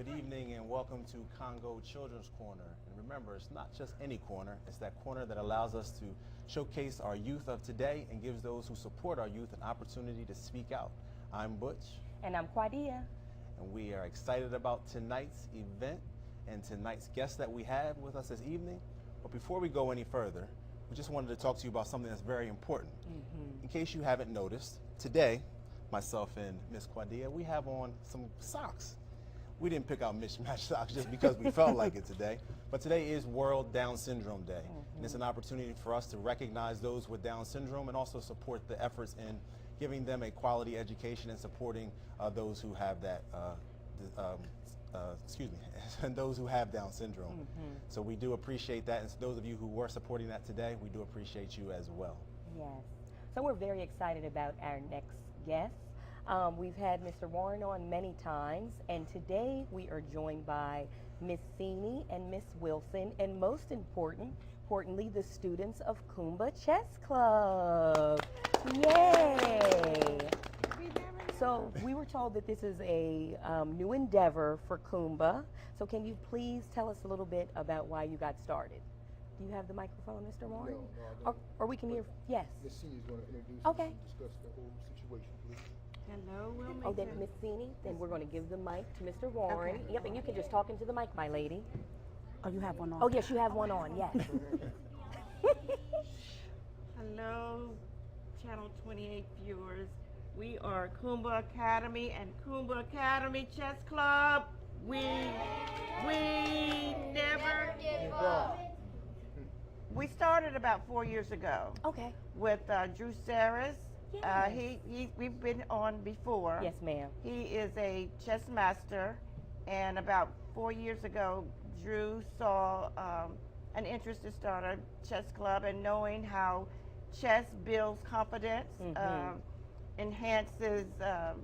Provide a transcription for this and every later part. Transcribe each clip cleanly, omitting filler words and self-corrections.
Good evening and welcome to Congo Children's Corner. And remember, it's not just any corner, it's that corner that allows us to showcase our youth of today and gives those who support our youth an opportunity to speak out. I'm Butch. And I'm Quadia. And we are excited about tonight's event and tonight's guest that we have with us this evening. But before we go any further, we just wanted to talk to you about something that's very important. In case you haven't noticed, today, myself and Miss Quadia, we have on some socks. We didn't pick out mismatched socks just because we felt like it today, but today is World Down Syndrome Day, and it's an opportunity for us to recognize those with Down syndrome and also support the efforts in giving them a quality education and supporting those who have that, and those who have Down syndrome. So we do appreciate that, and those of you who were supporting that today, we do appreciate you as well. Yes. So we're very excited about our next guest. We've had Mr. Warren on many times, and today we are joined by Miss Sini and Miss Wilson, and most importantly, the students of Kuumba Chess Club. Yay! So we were told that this is a new endeavor for Kuumba. So can you please tell us a little bit about why you got started? Do you have the microphone, Mr. Warren? No, I don't. Or we can hear, yes. Ms. Senior is going to introduce Okay. us and discuss the whole situation, please. Hello, Wilmington. Oh, then Miss Sini, then we're going to give the mic to Mr. Warren. Okay. Yep, and you can just talk into the mic, my lady. Oh, you have one on. Oh, yes, you have one on, yes. Hello, Channel 28 viewers. We are Kuumba Academy and Kuumba Academy Chess Club. We never give up. We started about 4 years ago Okay. with Drew Saris. Yes. We've been on before. Yes, ma'am. He is a chess master, and about 4 years ago, Drew saw an interest to start a chess club, and knowing how chess builds confidence, enhances the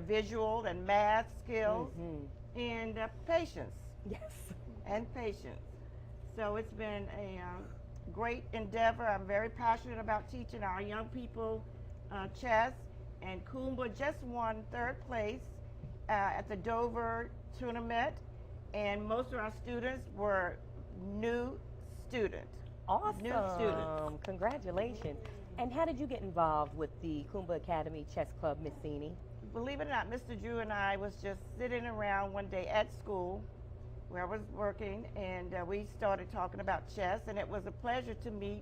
visual and math skills, and patience. Yes. And patience. So it's been a great endeavor. I'm very passionate about teaching our young people chess, and Kuumba just won 3rd place at the Dover tournament, and most of our students were new students. Awesome. New students. Congratulations. And how did you get involved with the Kuumba Academy Chess Club, Miss Sini? Believe it or not, Mr. Drew and I was just sitting around one day at school where I was working, and we started talking about chess, and it was a pleasure to meet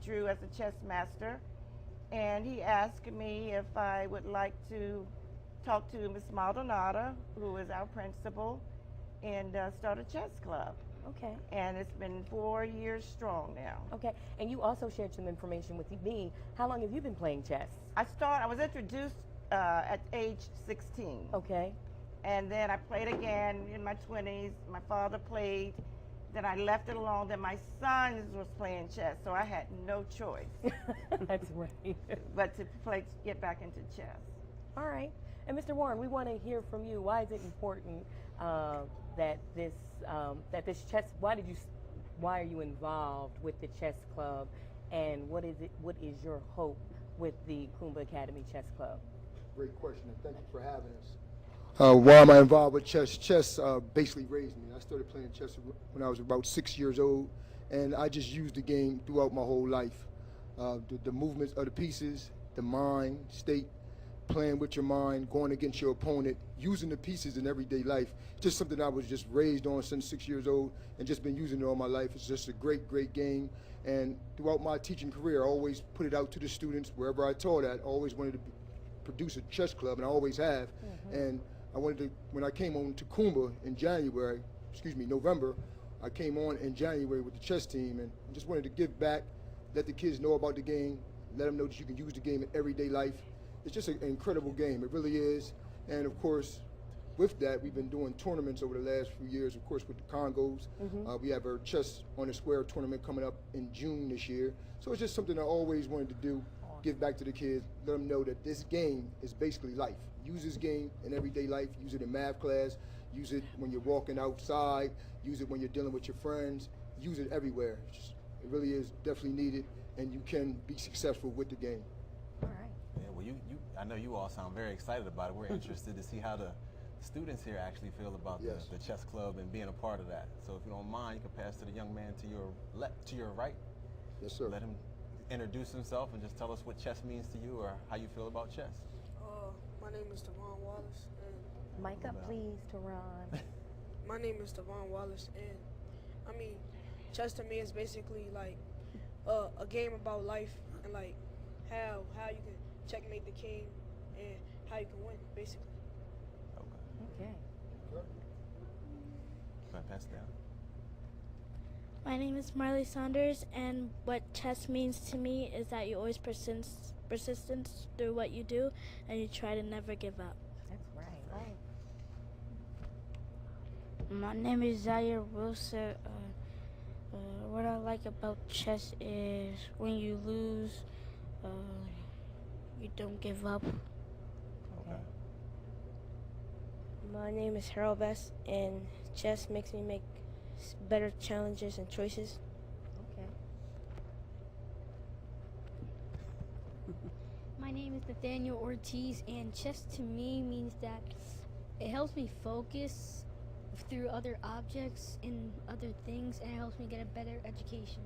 Drew as a chess master. And he asked me if I would like to talk to Miss Maldonado, who is our principal, and start a chess club. Okay. And it's been 4 years strong now. Okay. And you also shared some information with me. How long have you been playing chess? I was introduced at age 16. Okay. And then I played again in my 20s. My father played. Then I left it alone. Then my sons was playing chess, so I had no choice That's right. but to get back into chess. All right. And Mr. Warren, we want to hear from you. Why is it important that this chess? Why are you involved with the chess club? And what is your hope with the Kuumba Academy Chess Club? Great question, and thank you for having us. Why am I involved with chess? Chess basically raised me. I started playing chess when I was about 6 years old, and I just used the game throughout my whole life. The movements of the pieces, the mind state, playing with your mind, going against your opponent, using the pieces in everyday life. Just something I was just raised on since 6 years old and just been using it all my life. It's just a great, great game. And throughout my teaching career, I always put it out to the students wherever I taught at. I always wanted to produce a chess club, and I always have. And I wanted to, when I came on to Kuumba in November, I came on in January with the chess team, and just wanted to give back, let the kids know about the game, let them know that you can use the game in everyday life. It's just an incredible game, it really is. And of course, with that, we've been doing tournaments over the last few years, of course, with the Congos. We have our Chess on the Square tournament coming up in June this year. So it's just something I always wanted to do, give back to the kids, let them know that this game is basically life. Use this game in everyday life, use it in math class, use it when you're walking outside, use it when you're dealing with your friends, use it everywhere. It really is definitely needed, and you can be successful with the game. All right. Yeah, well, I know you all sound very excited about it. We're interested to see how the students here actually feel about Yes. the chess club and being a part of that. So if you don't mind, you can pass to the young man to your right. Yes, sir. Let him introduce himself and just tell us what chess means to you or how you feel about chess. My name is Devon Wallace, and Mic up, please, Teron. my name is Devon Wallace, and I mean, chess to me is basically like a game about life and like how you can checkmate the king and how you can win, basically. Okay. Okay. Go ahead, pass it down. My name is Marley Saunders, and what chess means to me is that you always persistence through what you do, and you try to never give up. That's right. My name is Zaire Wilson. What I like about chess is when you lose, you don't give up. Okay. My name is Harold Best, and chess makes me make better challenges and choices. Okay. My name is Nathaniel Ortiz, and chess to me means that it helps me focus through other objects and other things, and it helps me get a better education.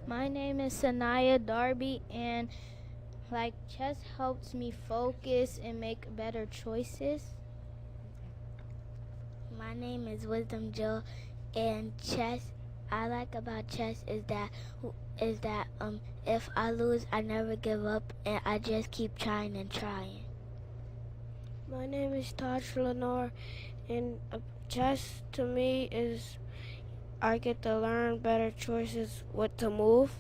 My name is Sanaya Darby, and like chess helps me focus and make better choices. My name is Wisdom Jill, and chess I like about chess is that if I lose, I never give up, and I just keep trying and trying. My name is Taj Lenore, and chess to me is I get to learn better choices, what to move.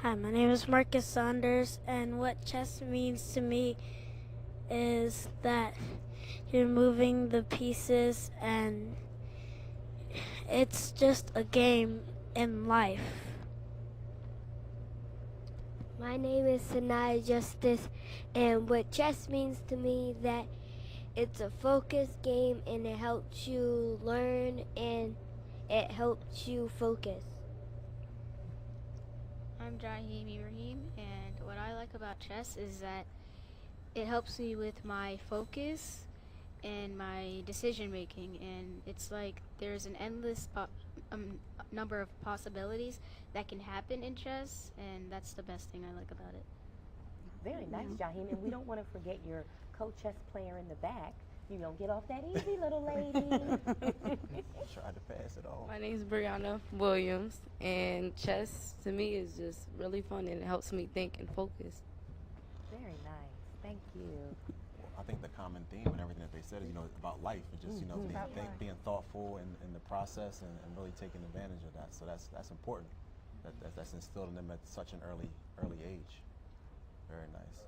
Hi, my name is Marcus Saunders, and what chess means to me is that you're moving the pieces, and it's just a game in life. My name is Sanaya Justice, and what chess means to me that it's a focus game, and it helps you learn and it helps you focus. I'm Jaheem Ibrahim, and what I like about chess is that it helps me with my focus and my decision making, and it's like there's an endless number of possibilities that can happen in chess, and that's the best thing I like about it. Very nice, Jaheem. And we don't want to forget your co-chess player in the back. You don't get off that easy, little lady. Try to pass it on. My name is Brianna Williams, and chess to me is just really fun, and it helps me think and focus. Very nice. Thank you. Well, I think the common theme and everything that they said is, about life. It's just, being thoughtful in the process and really taking advantage of that. So that's important. That's instilled in them at such an early age. Very nice.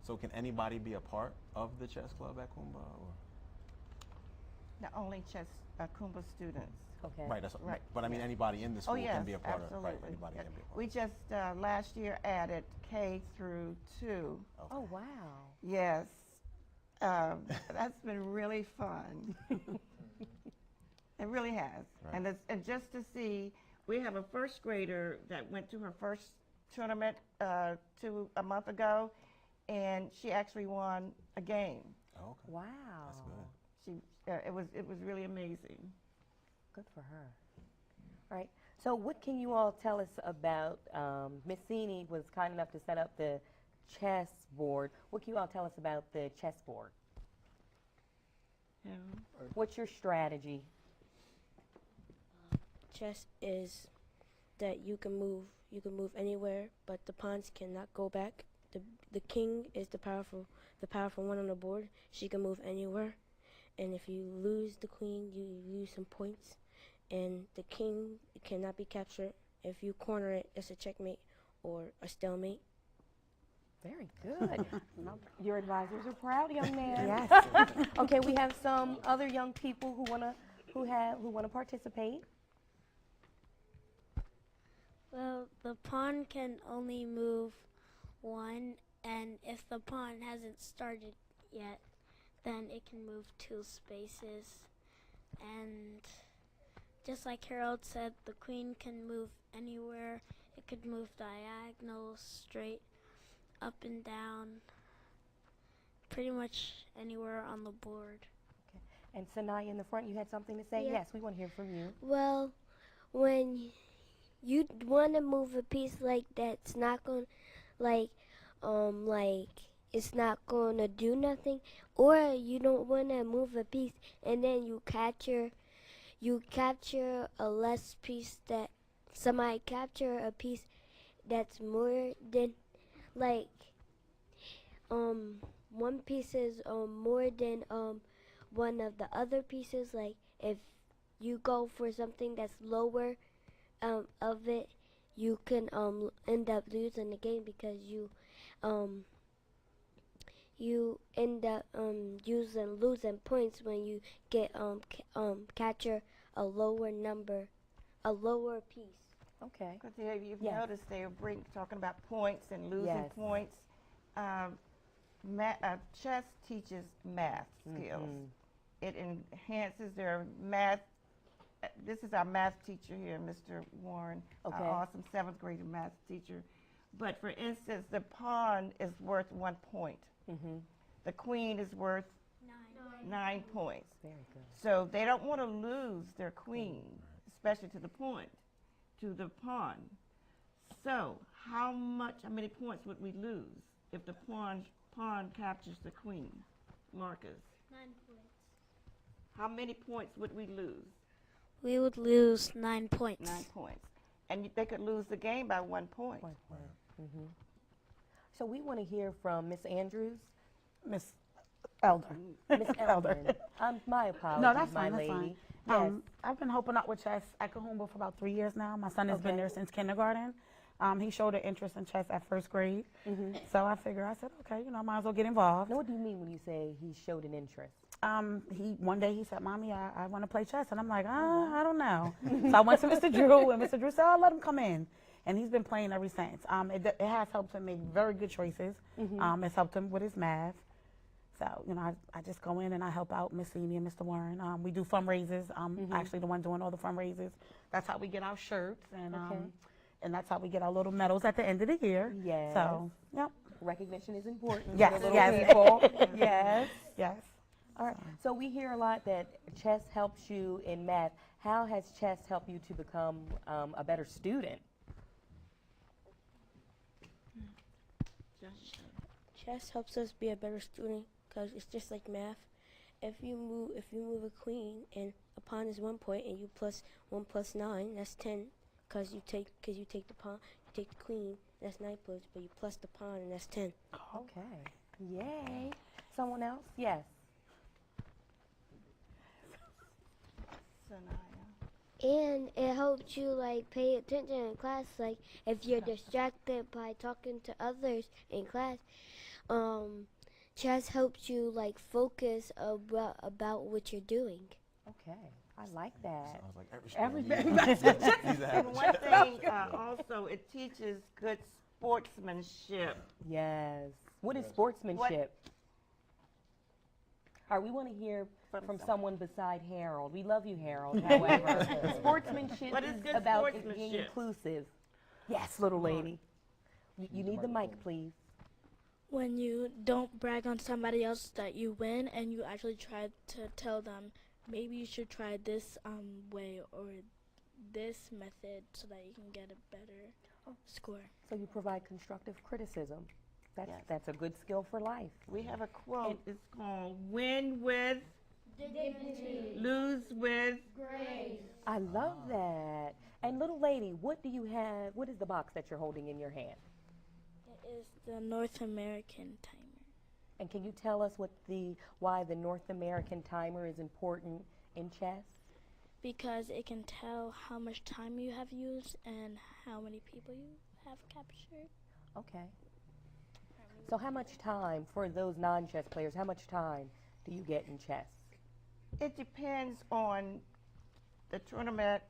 So can anybody be a part of the chess club at Kuumba? Or? Not only chess Kuumba students. Okay. Right, that's Right. But I mean, anybody in the school yes, can be a part absolutely. of it. Right, anybody can be a part. We just last year added K through 2. Okay. Oh, wow. Yes, that's been really fun. It really has, Right. and just to see, we have a first grader that went to her first tournament a month ago, and she actually won a game. Oh, okay. Wow. That's good. It was really amazing. Good for her. All right. So what can you all tell us about, Miss Sini was kind enough to set up the chess board. What can you all tell us about the chess board? Yeah. What's your strategy? Chess is that you can move anywhere, but the pawns cannot go back. The king is the powerful one on the board. She can move anywhere, and if you lose the queen, you lose some points. And the king cannot be captured. If you corner it, it's a checkmate or a stalemate. Very good. Your advisors are proud, young man. Yes. Okay, we have some other young people who wanna participate. Well, the pawn can only move one, and if the pawn hasn't started yet, then it can move 2 spaces. And just like Harold said, the queen can move anywhere. It could move diagonal, straight, up and down. pretty much anywhere on the board. And Sanaya in the front, you had something to say? Yeah. Yes, we want to hear from you. Well, when you want to move a piece like that's not going, like it's not going to do nothing, or you don't want to move a piece and then you capture a less piece that somebody capture a piece that's more than like one piece is more than one of the other pieces. Like if you go for something that's lower of it, you can end up losing the game because you end up losing points when you get capture a lower piece. Okay. Because you've Yes. noticed they're talking about points and losing Yes. points. Chess teaches math skills. It enhances their math. This is our math teacher here, Mr. Warren, Okay. our awesome 7th grade math teacher. But for instance, the pawn is worth 1 point. The queen is worth 9 points. Very good. So they don't want to lose their queen, especially to the pawn. So how many points would we lose if the pawn captures the queen? Marcus. 9 points. How many points would we lose? We would lose 9 points. 9 points. And they could lose the game by 1 point. So we want to hear from Miss Andrews. Miss Elder. Miss Elder. My apologies, No, that's my fine. That's lady. fine. Yes. I've been helping out with chess at Kuumba for about 3 years now. My son has been Okay. there since kindergarten. He showed an interest in chess at 1st grade. So I said, okay, I might as well get involved. Now, what do you mean when you say he showed an interest? One day he said, Mommy, I want to play chess. And I'm like, I don't know. So I went to Mr. Drew, and Mr. Drew said, I'll let him come in. And he's been playing ever since. It has helped him make very good choices. It's helped him with his math. So, I just go in and I help out Miss Amy and Mr. Warren. We do fundraisers. I'm actually the one doing all the fundraisers. That's how we get our shirts, and that's how we get our little medals at the end of the year. Yes. So, yep. Recognition is important Yes, for little yes. people. Yes. Yes. All right. So we hear a lot that chess helps you in math. How has chess helped you to become a better student? Chess helps us be a better student because it's just like math. If you move a queen and a pawn is 1 point and you plus 1 plus 9, that's 10. Because you take the pawn, you take the queen, that's 9 points, but you plus the pawn and that's 10. Okay. Yay. Someone else? Yes. And it helps you like pay attention in class. Like if you're distracted by talking to others in class, chess helps you like focus about what you're doing. Okay. I like that. Sounds like Everything. And one thing also, it teaches good sportsmanship. Yes. What is sportsmanship? All right, we want to hear from someone beside Harold. We love you, Harold, however. Sportsmanship What is good about it being sportsmanship? inclusive. Yes, little lady. You need the mic, please. When you don't brag on somebody else that you win and you actually try to tell them, maybe you should try this way or this method so that you can get a better score. So you provide constructive criticism. Yes. That's a good skill for life. We have a quote. It's called "Win with dignity, lose with grace." I love that. And little lady, what do you have? What is the box that you're holding in your hand? It is the North American timer. And can you tell us why the North American timer is important in chess? Because it can tell how much time you have used and how many people you have captured. Okay. So how much time, for those non-chess players, how much time do you get in chess? It depends on the tournament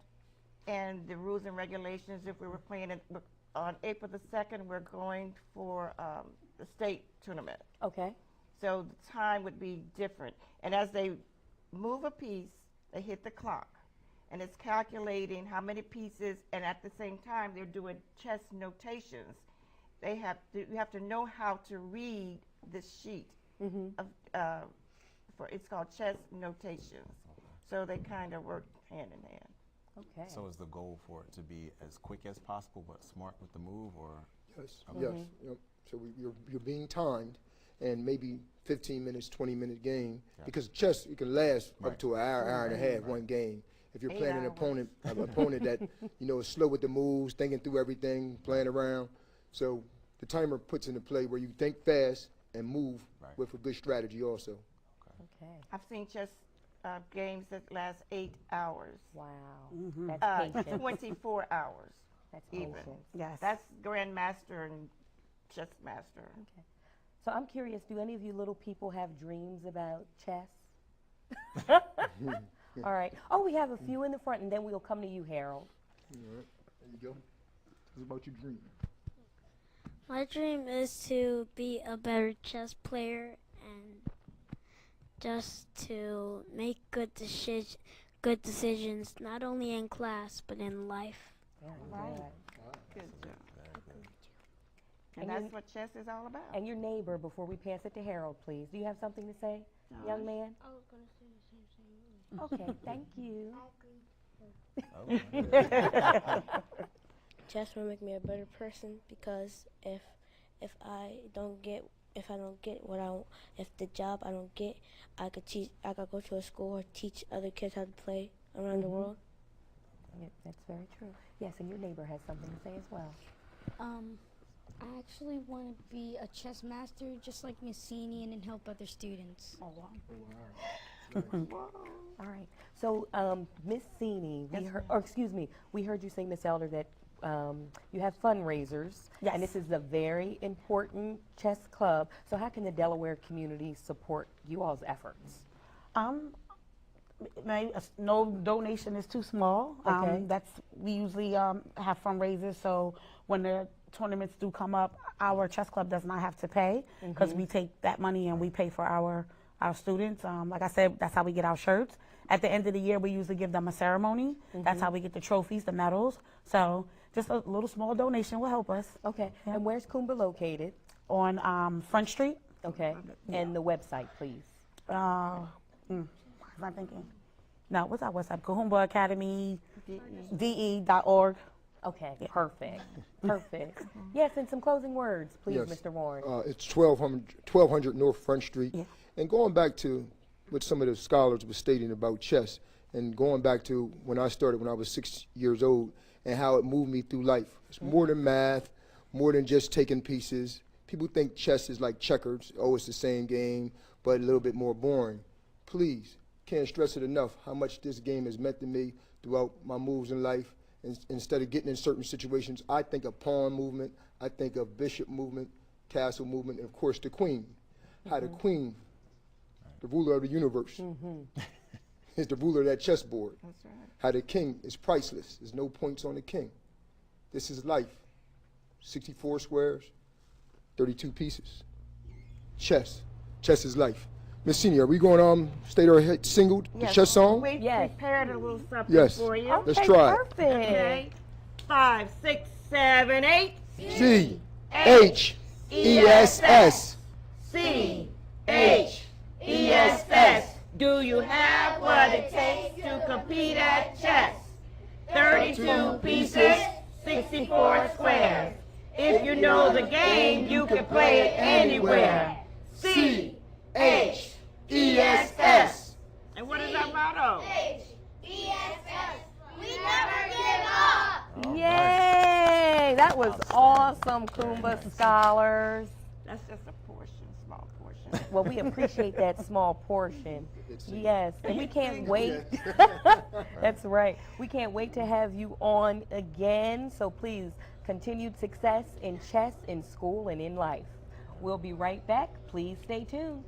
and the rules and regulations. If we were playing on April the 2nd, we're going for the state tournament. Okay. So the time would be different. And as they move a piece, they hit the clock. And it's calculating how many pieces, and at the same time, they're doing chess notations. You have to know how to read this sheet. It's called chess notations. So they kind of work hand in hand. Okay. So is the goal for it to be as quick as possible but smart with the move, or? Yes, yes. Yep. So you're being timed, and maybe 15 minutes, 20-minute game, because chess, it can last up to an hour and a half, one game. If you're playing an opponent that, is slow with the moves, thinking through everything, playing around. So the timer puts into play where you think fast and move with a good strategy also. Okay. I've seen chess games that last 8 hours. Wow. That's patience. 24 hours. That's even. patience. Yes. That's grandmaster and chess master. Okay. So I'm curious, do any of you little people have dreams about chess? All right. Oh, we have a few in the front, and then we'll come to you, Harold. All right. There you go. What about your dream? My dream is to be a better chess player and just to make good decisions, not only in class, but in life. Right. Good job. And that's what chess is all about. And your neighbor, before we pass it to Harold, please. Do you have something to say, young man? I was going to say the same thing. Okay, thank you. Chess will make me a better person because if I don't get what I want, if the job I don't get, I could go to a school or teach other kids how to play around the world. Yeah, that's very true. Yes, and your neighbor has something to say as well. I actually want to be a chess master just like Miss Sini and then help other students. Oh, wow. All right. So, Miss Sini, we heard you say, Miss Elder, that you have fundraisers. Yes. And this is a very important chess club. So how can the Delaware community support you all's efforts? No donation is too small. Okay. We usually have fundraisers, so when the tournaments do come up, our chess club does not have to pay because we take that money and we pay for our students. Like I said, that's how we get our shirts. At the end of the year, we usually give them a ceremony. That's how we get the trophies, the medals. So just a little small donation will help us. Okay. Yeah. And where's Kuumba located? On Front Street. Okay. Yeah. And the website, please. I'm thinking. No, what's our website? Kuumba Academy, de.org. Okay, yeah. Perfect. Yes, and some closing words, please, yes. Mr. Warren. It's 1200 North Front Street. Yeah. And going back to what some of the scholars were stating about chess, and going back to when I started when I was 6 years old, and how it moved me through life. It's more than math, more than just taking pieces. People think chess is like checkers. Oh, it's the same game, but a little bit more boring. Please, can't stress it enough how much this game has meant to me throughout my moves in life. And instead of getting in certain situations, I think of pawn movement, I think of bishop movement, castle movement, and of course the queen. How the queen, the ruler of the universe, is the ruler of that chessboard. That's right. How the king is priceless. There's no points on the king. This is life. 64 squares, 32 pieces. Chess. Chess is life. Miss Senior, are we going state our hit single, the chess song? We prepared a little something for you. Let's try it. Perfect. Okay. 5, 6, 7, 8. C-H-E-S-S. C-H-E-S-S. Do you have what it takes to compete at chess? 32 pieces, 64 squares. If you know the game, you can play it anywhere. C-H-E-S-S. And what is our motto? H-E-S-S. We never give up. Yay! That was awesome, Kuumba scholars. That's just a portion, small portion. Well, we appreciate that small portion. Yes, and we can't wait. That's right. We can't wait to have you on again. So please, continued success in chess, in school, and in life. We'll be right back. Please stay tuned.